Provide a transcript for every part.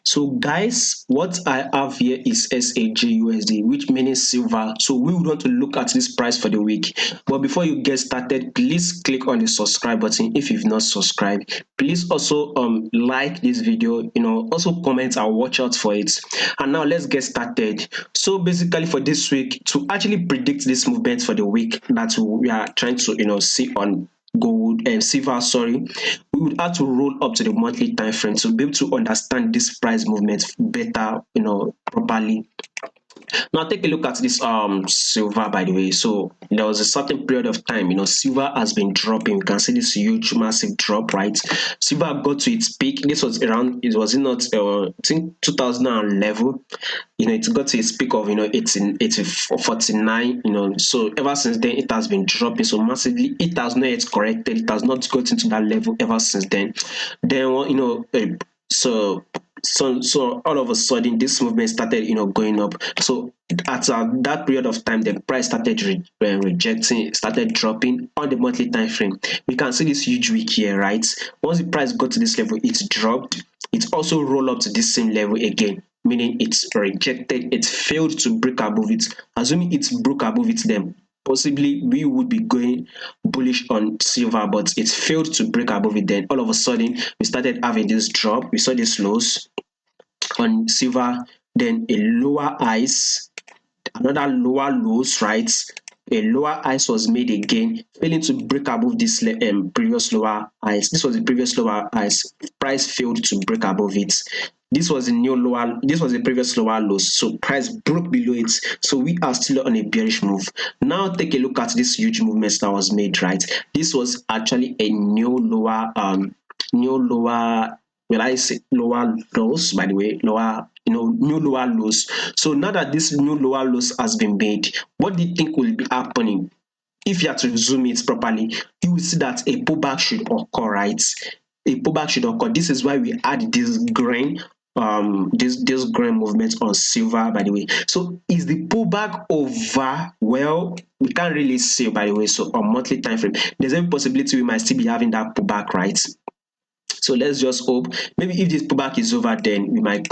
So guys, what I have here is XAGUSD, which means silver. So we would want to look at this price for the week. But before you get started, please click on the subscribe button if you've not subscribed. Please also like this video, also comment and watch out for it. And now let's get started. So basically for this week, to actually predict this movement for the week that we are trying to see on gold and silver, sorry, we would have to roll up to the monthly time frame to be able to understand this price movement better, properly. Now take a look at this silver, by the way. So there was a certain period of time, silver has been dropping. You can see this huge massive drop, right? Silver got to its peak. This was around, it was not I think 2011. It got to its peak of 1849. So ever since then it has been dropping so massively. It has not yet corrected. It has not gotten to that level ever since then. Then so so all of a sudden this movement started going up. So at that period of time the price started rejecting, started dropping on the monthly time frame. We can see this huge week here, right? Once the price got to this level, it dropped. It also rolled up to this same level again, meaning it's rejected, it failed to break above it. Assuming it broke above it, then possibly we would be going bullish on silver, but it failed to break above it. Then all of a sudden we started having this drop. We saw this lows on silver, then a lower highs, another lower lows, right? A lower highs was made again, failing to break above this previous lower highs. This was the previous lower highs. Price failed to break above it. This was the new lower, this was the previous lower lows. So price broke below it. So we are still on a bearish move. Now take a look at this huge movement that was made, right? This was actually a new lower, will I say lower lows, by the way, lower, new lower lows. So now that this new lower lows has been made, what do you think will be happening? If you have to zoom it properly, you will see that a pullback should occur, right? A pullback should occur. This is why we add this grain, this grain movement on silver, by the way. So is the pullback over? Well, we can't really say, by the way. So on monthly time frame, there's every possibility we might still be having that pullback, right? So let's just hope maybe if this pullback is over, then we might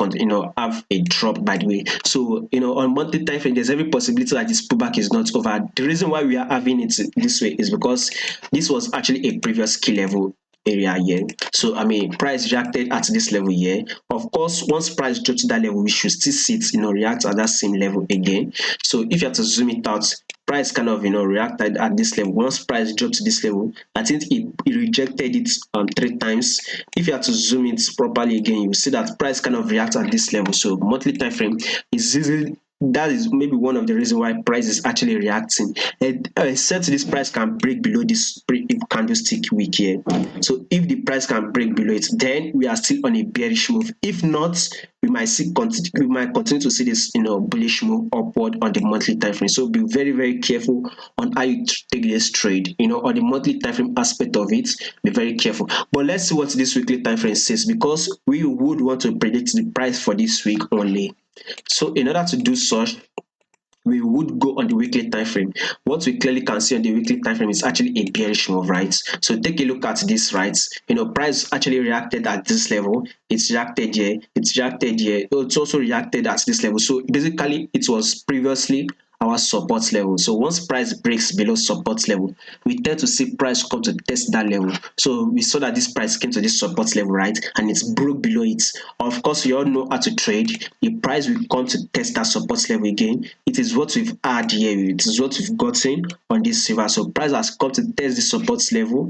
have a drop, by the way. So on monthly time frame, there's every possibility that this pullback is not over. The reason why we are having it this way is because this was actually a previous key level area here. So I mean, price reacted at this level here. Of course, once price drops to that level, we should still see it react at that same level again. So if you have to zoom it out, price kind of reacted at this level. Once price dropped to this level, I think it rejected it 3 times. If you have to zoom it properly again, you will see that price kind of reacts at this level. So monthly time frame is easily, that is maybe one of the reasons why price is actually reacting. Except this price can break below this candlestick wick here. So if the price can break below it, then we are still on a bearish move. If not, we might continue to see this bullish move upward on the monthly time frame. So be very, very careful on how you take this trade. On the monthly time frame aspect of it, be very careful. But let's see what this weekly time frame says, because we would want to predict the price for this week only. So in order to do such, we would go on the weekly time frame. What we clearly can see on the weekly time frame is actually a bearish move, right? So take a look at this, right? Price actually reacted at this level. It's reacted here. It's reacted here. It's also reacted at this level. So basically, it was previously our support level. So once price breaks below support level, we tend to see price come to test that level. So we saw that this price came to this support level, right? And it's broke below it. Of course, you all know how to trade. The price will come to test that support level again. It is what we've had here. It is what we've gotten on this silver. So price has come to test the support level.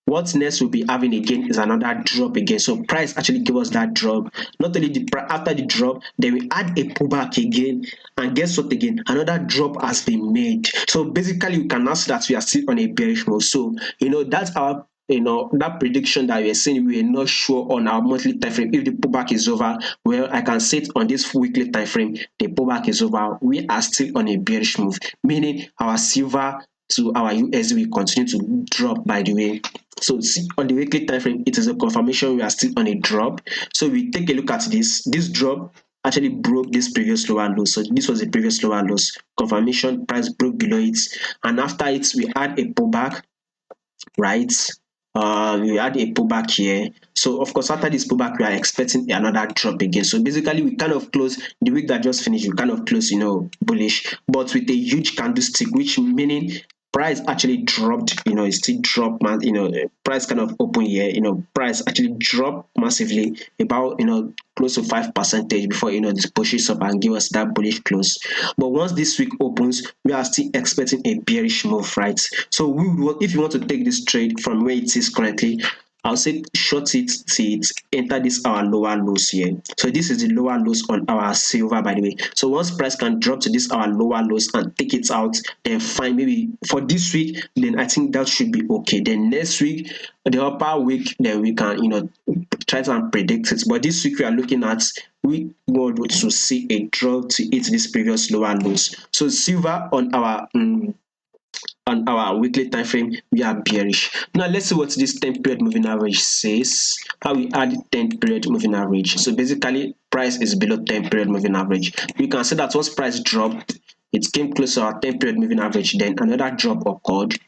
What next we'll be having again is another drop again. So price actually gave us that drop. Not only after the drop, then we add a pullback again, and guess what again? Another drop has been made. So basically, we can now see that we are still on a bearish move. So that's our that prediction that we are saying. We are not sure on our monthly time frame if the pullback is over. Well, I can say it on this weekly time frame, the pullback is over. We are still on a bearish move, meaning our silver to our USD will continue to drop, by the way. So see, on the weekly time frame, it is a confirmation we are still on a drop. So we take a look at this drop actually broke this previous lower low. So this was the previous lower lows. Confirmation, price broke below it, and after it we had a pullback, right? we had a pullback here. So of course, after this pullback, we are expecting another drop again. So basically, we kind of close the week that just finished. We kind of close, bullish, but with a huge candlestick, which meaning price actually dropped. It still dropped, man. Price kind of open here. Price actually dropped massively, about close to 5% before this pushes up and give us that bullish close. But once this week opens, we are still expecting a bearish move, right? So if you want to take this trade from where it is currently, I'll say short it till it enter this our lower lows here. So this is the lower lows on our silver, by the way. So once price can drop to this our lower lows and take it out, then fine. Maybe for this week, then I think that should be okay. Then next week, the upper week, then we can try to predict it. But this week we are looking at, we want to see a drop to hit this previous lower lows. So silver on our weekly time frame, we are bearish. Now let's see what this 10 period moving average says. How we add 10 period moving average. So basically, price is below 10 period moving average. We can see that once price dropped, it came close to our 10 period moving average. Then another drop occurred.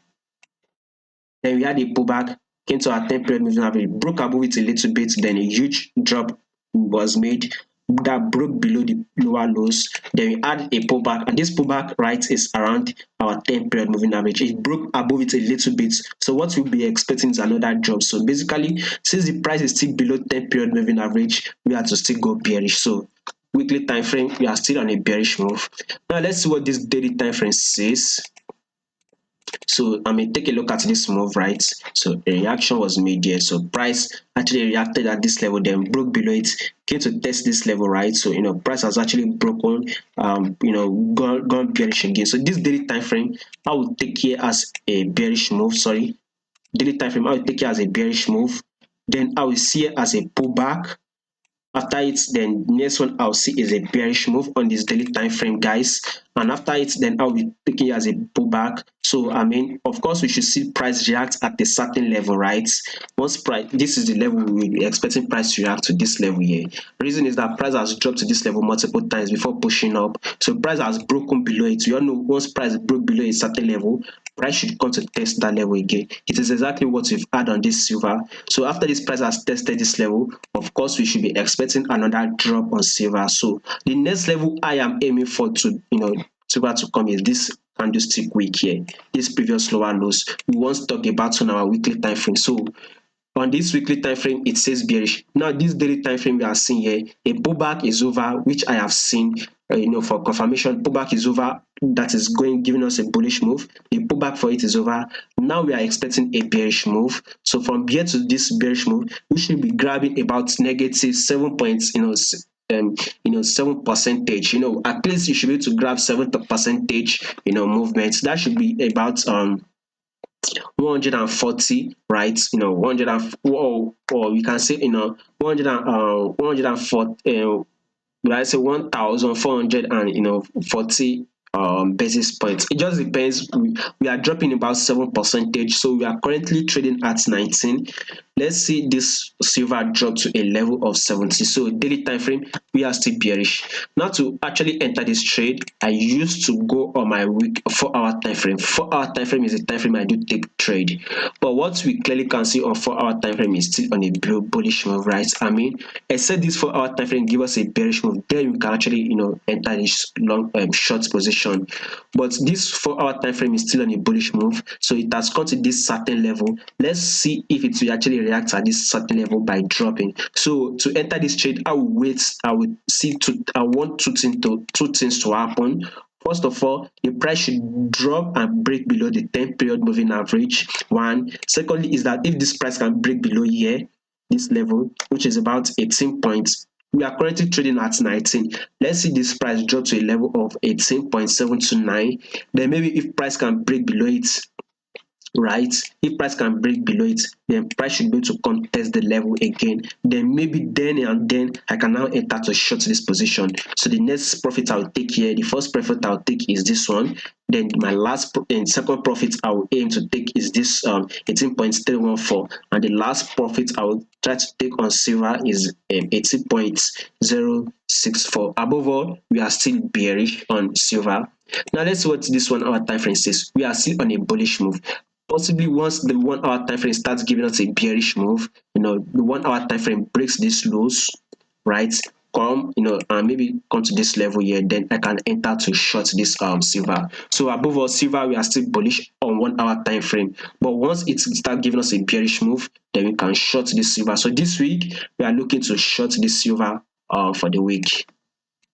Then we had a pullback, came to our 10 period moving average, broke above it a little bit, then a huge drop was made that broke below the lower lows. Then we had a pullback, and this pullback, right, is around our 10 period moving average. It broke above it a little bit. So what we'll be expecting is another drop. So basically, since the price is still below 10 period moving average, we have to still go bearish. So weekly time frame, we are still on a bearish move. Now let's see what this daily time frame says. So I mean, take a look at this move, right? So a reaction was made here. So price actually reacted at this level, then broke below it, came to test this level, right? So price has actually broken, gone bearish again. So this daily time frame, I would take here as a bearish move. Sorry, daily time frame, I would take here as a bearish move. Then I will see it as a pullback. After it, then next one I'll see is a bearish move on this daily time frame, guys. And after it, then I'll be taking it as a pullback. So I mean, of course, we should see price react at a certain level, right? Once price, this is the level we will be expecting price to react to this level here. Reason is that price has dropped to this level multiple times before pushing up. So price has broken below it. We all know once price broke below a certain level, price should come to test that level again. It is exactly what we've had on this silver. So after this price has tested this level, of course, we should be expecting another drop on silver. So the next level I am aiming for to silver to come is this candlestick week here, this previous lower lows. We want to talk about on our weekly time frame. So on this weekly time frame, it says bearish. Now this daily time frame we are seeing here, a pullback is over, which I have seen for confirmation. Pullback is over, that is giving us a bullish move. The pullback for it is over. Now we are expecting a bearish move. So from here to this bearish move, we should be grabbing about negative 7 points, 7 percentage. At least you should be able to grab 7 percentage movements. That should be about 140, right? 100 or we can say 100 140, I say 1,440 basis points. It just depends. We are dropping about 7%, so we are currently trading at 19. Let's see this silver drop to a level of 70. So daily time frame, we are still bearish. Now to actually enter this trade, I used to go on my week 4-hour time frame. 4-hour time frame is a time frame I do take trade, but what we clearly can see on 4-hour time frame is still on a bullish move, right? I mean, except this 4-hour time frame give us a bearish move, then we can actually enter this long short position. But this 4-hour time frame is still on a bullish move, so it has come to this certain level. Let's see if it will actually react at this certain level by dropping. So to enter this trade, I will wait. I want two things to happen. First of all, the price should drop and break below the 10 period moving average. One. Secondly, is that if this price can break below here, this level, which is about 18 points, we are currently trading at 19. Let's see this price drop to a level of 18.729. Then maybe if price can break below it, right? If price can break below it, then price should be able to contest the level again. Then maybe then and then I can now enter to short this position. So the next profit I'll take here, the first profit I'll take is this one. Then my last and second profit I will aim to take is this 18.314, and the last profit I will try to take on silver is 18.064. Above all, we are still bearish on silver. Now let's see what this 1 hour time frame says. We are still on a bullish move. Possibly once the 1 hour time frame starts giving us a bearish move, the 1 hour time frame breaks these lows, right? Come, and maybe come to this level here, then I can enter to short this silver. So above all, silver we are still bullish on 1 hour time frame. But once it start giving us a bearish move, then we can short this silver. So this week we are looking to short this silver for the week.